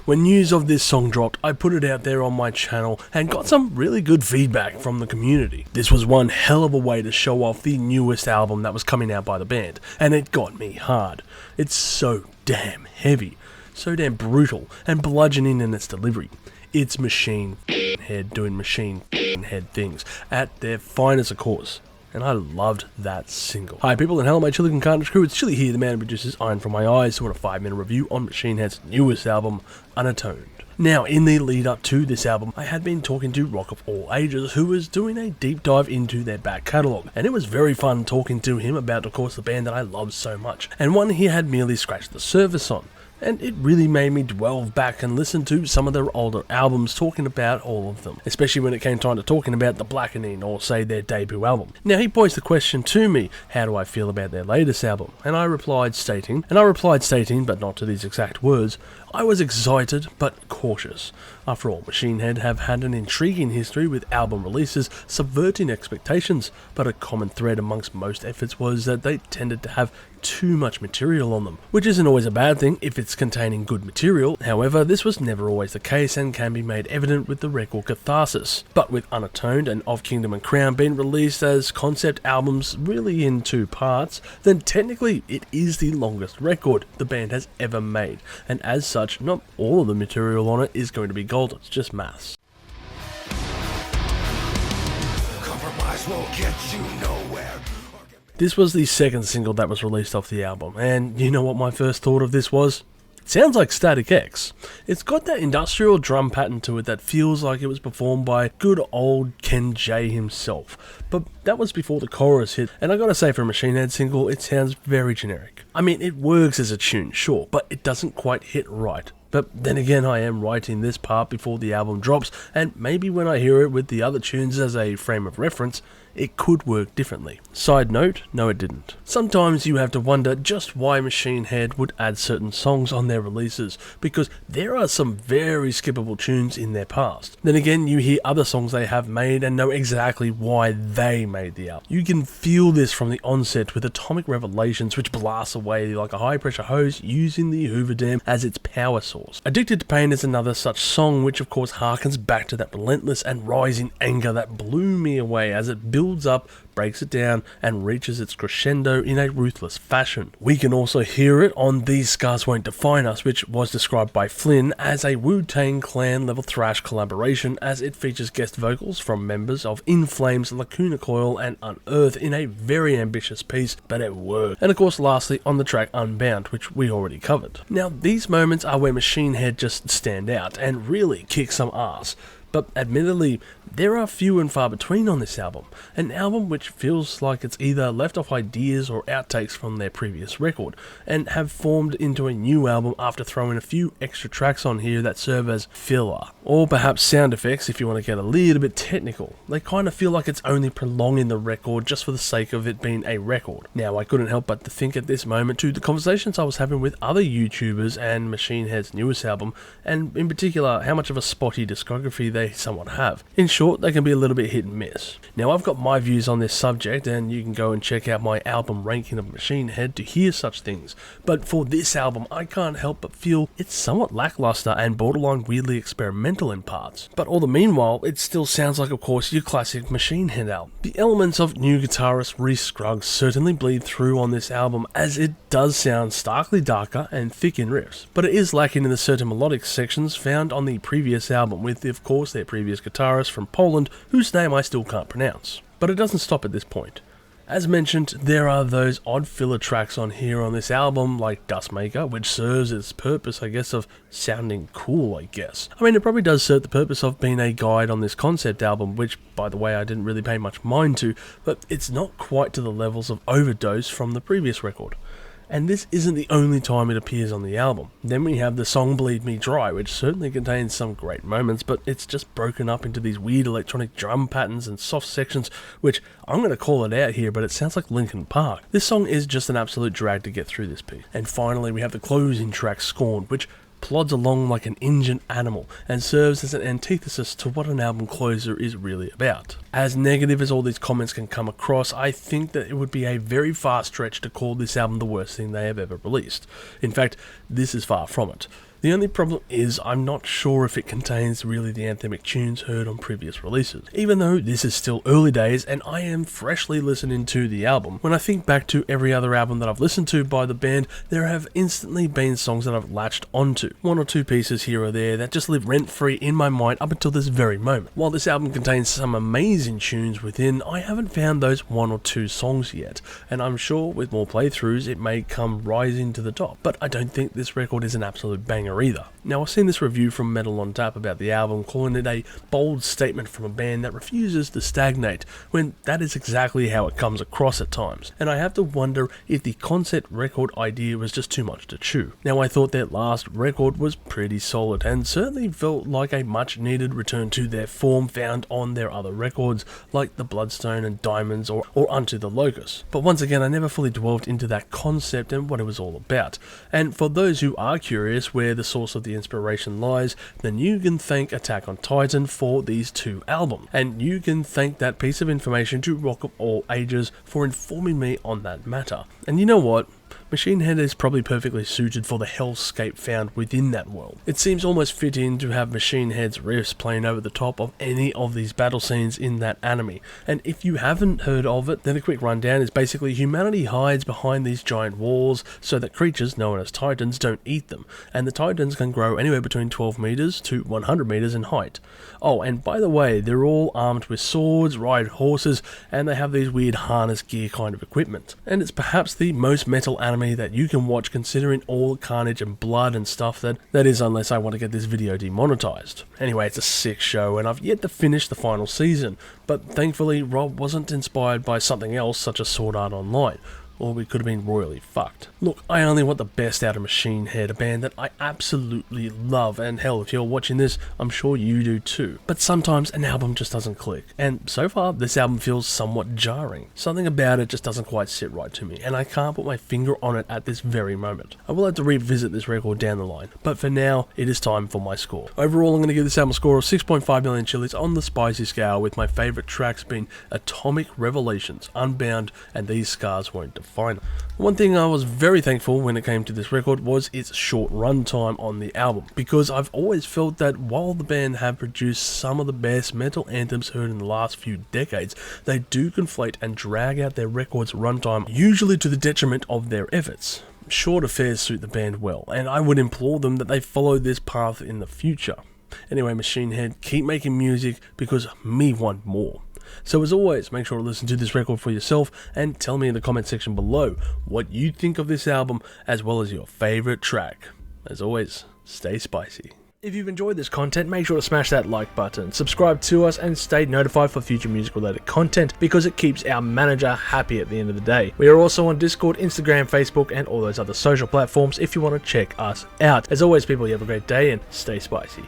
When news of this song dropped, I put it out there on my channel and got some really good feedback from the community. This was one hell of a way to show off the newest album that was coming out by the band, and it got me hard. It's so damn heavy, so damn brutal and bludgeoning in its delivery. It's Machine Head doing Machine Head things at their finest, of course. And I loved that single. Hi people, and hello my Chili and Carnage crew. It's Chili here, the man who produces Iron From My Eyes, doing a 5-minute review on Machine Head's newest album, Unatoned. Now, in the lead up to this album, I had been talking to Rock of All Ages, who was doing a deep dive into their back catalogue, and it was very fun talking to him about, of course, the band that I love so much, and one he had merely scratched the surface on. And it really made me delve back and listen to some of their older albums, talking about all of them, especially when it came time to talking about The Blackening or, say, their debut album. Now, he posed the question to me, how do I feel about their latest album? And I replied stating, but not to these exact words, I was excited but cautious. After all, Machine Head have had an intriguing history with album releases subverting expectations, but a common thread amongst most efforts was that they tended to have too much material on them, which isn't always a bad thing if it's containing good material. However, this was never always the case and can be made evident with the record Catharsis. But with Unatoned and Of Kingdom and Crown being released as concept albums really in 2 parts, then technically it is the longest record the band has ever made, and as such, not all of the material on it is going to be gold, it's just maths. Compromise won't get you nowhere. This was the second single that was released off the album, and you know what my first thought of this was? It sounds like Static X. It's got that industrial drum pattern to it that feels like it was performed by good old Ken J himself, but that was before the chorus hit, and I gotta say for a Machine Head single, it sounds very generic. I mean, it works as a tune, sure, but it doesn't quite hit right. But then again, I am writing this part before the album drops, and maybe when I hear it with the other tunes as a frame of reference, it could work differently. Side note, no it didn't. Sometimes you have to wonder just why Machine Head would add certain songs on their releases, because there are some very skippable tunes in their past. Then again, you hear other songs they have made and know exactly why they made the album. You can feel this from the onset with Atomic Revelations, which blasts away like a high pressure hose using the Hoover Dam as its power source. Addicted to Pain is another such song which of course harkens back to that relentless and rising anger that blew me away as it builds up, breaks it down, and reaches its crescendo in a ruthless fashion. We can also hear it on These Scars Won't Define Us, which was described by Flynn as a Wu-Tang Clan level thrash collaboration, as it features guest vocals from members of In Flames, Lacuna Coil, and Unearth in a very ambitious piece, but it worked. And of course lastly on the track Unbound, which we already covered. Now these moments are where Machine Head just stand out and really kick some ass. But admittedly, there are few and far between on this album, an album which feels like it's either left off ideas or outtakes from their previous record, and have formed into a new album after throwing a few extra tracks on here that serve as filler, or perhaps sound effects if you want to get a little bit technical. They kind of feel like it's only prolonging the record just for the sake of it being a record. Now I couldn't help but to think at this moment to the conversations I was having with other YouTubers and Machine Head's newest album, and in particular how much of a spotty discography they somewhat have. In short, they can be a little bit hit and miss. Now I've got my views on this subject, and you can go and check out my album ranking of Machine Head to hear such things, but for this album I can't help but feel it's somewhat lackluster and borderline weirdly experimental in parts. But all the meanwhile, it still sounds like of course your classic Machine Head album. The elements of new guitarist Reese Scruggs certainly bleed through on this album, as it does sound starkly darker and thick in riffs, but it is lacking in the certain melodic sections found on the previous album, with of course their previous guitarist from Poland, whose name I still can't pronounce. But it doesn't stop at this point. As mentioned, there are those odd filler tracks on here on this album, like Dustmaker, which serves its purpose, I guess, of sounding cool, I guess. I mean, it probably does serve the purpose of being a guide on this concept album, which, by the way, I didn't really pay much mind to, but it's not quite to the levels of Overdose from the previous record. And this isn't the only time it appears on the album. Then we have the song Bleed Me Dry, which certainly contains some great moments, but it's just broken up into these weird electronic drum patterns and soft sections, which I'm going to call it out here, but it sounds like Linkin Park. This song is just an absolute drag to get through this piece. And finally we have the closing track Scorned, which plods along like an injured animal and serves as an antithesis to what an album closer is really about. As negative as all these comments can come across, I think that it would be a very far stretch to call this album the worst thing they have ever released. In fact, this is far from it. The only problem is I'm not sure if it contains really the anthemic tunes heard on previous releases. Even though this is still early days and I am freshly listening to the album, when I think back to every other album that I've listened to by the band, there have instantly been songs that I've latched onto. One or two pieces here or there that just live rent-free in my mind up until this very moment. While this album contains some amazing tunes within, I haven't found those one or two songs yet, and I'm sure with more playthroughs it may come rising to the top, but I don't think this record is an absolute banger either. Now, I've seen this review from Metal on Tap about the album, calling it a bold statement from a band that refuses to stagnate, when that is exactly how it comes across at times, and I have to wonder if the concept record idea was just too much to chew. Now, I thought their last record was pretty solid, and certainly felt like a much needed return to their form found on their other records, like The Bloodstone and Diamonds or Unto the Locust. But once again, I never fully delved into that concept and what it was all about, and for those who are curious where the source of the inspiration lies, then you can thank Attack on Titan for these two albums, and you can thank that piece of information to Rock of All Ages for informing me on that matter. And you know what? Machine Head is probably perfectly suited for the hellscape found within that world. It seems almost fitting to have Machine Head's riffs playing over the top of any of these battle scenes in that anime. And if you haven't heard of it, then a quick rundown is basically humanity hides behind these giant walls so that creatures known as Titans don't eat them, and the Titans can grow anywhere between 12 meters to 100 meters in height. Oh, and by the way, they're all armed with swords, ride horses, and they have these weird harness gear kind of equipment. And it's perhaps the most metal anime that you can watch, considering all the carnage and blood and stuff that is, unless I want to get this video demonetized. Anyway, it's a sick show and I've yet to finish the final season, but thankfully Rob wasn't inspired by something else such as Sword Art Online, or we could have been royally fucked. Look, I only want the best out of Machine Head, a band that I absolutely love, and hell, if you're watching this, I'm sure you do too. But sometimes an album just doesn't click, and so far this album feels somewhat jarring. Something about it just doesn't quite sit right to me, and I can't put my finger on it at this very moment. I will have to revisit this record down the line, but for now, it is time for my score. Overall, I'm going to give this album a score of 6.5 million chilies on the spicy scale, with my favourite tracks being Atomic Revelations, Unbound, and These Scars Won't Define. One thing I was very thankful when it came to this record was its short runtime on the album, because I've always felt that while the band have produced some of the best metal anthems heard in the last few decades, they do conflate and drag out their record's runtime, usually to the detriment of their efforts. Short affairs suit the band well, and I would implore them that they follow this path in the future. Anyway, Machine Head, keep making music, because me want more. So as always, make sure to listen to this record for yourself and tell me in the comment section below what you think of this album, as well as your favourite track. As always, stay spicy. If you've enjoyed this content, make sure to smash that like button, subscribe to us, and stay notified for future music related content, because it keeps our manager happy at the end of the day. We are also on Discord, Instagram, Facebook, and all those other social platforms if you want to check us out. As always, people, you have a great day and stay spicy.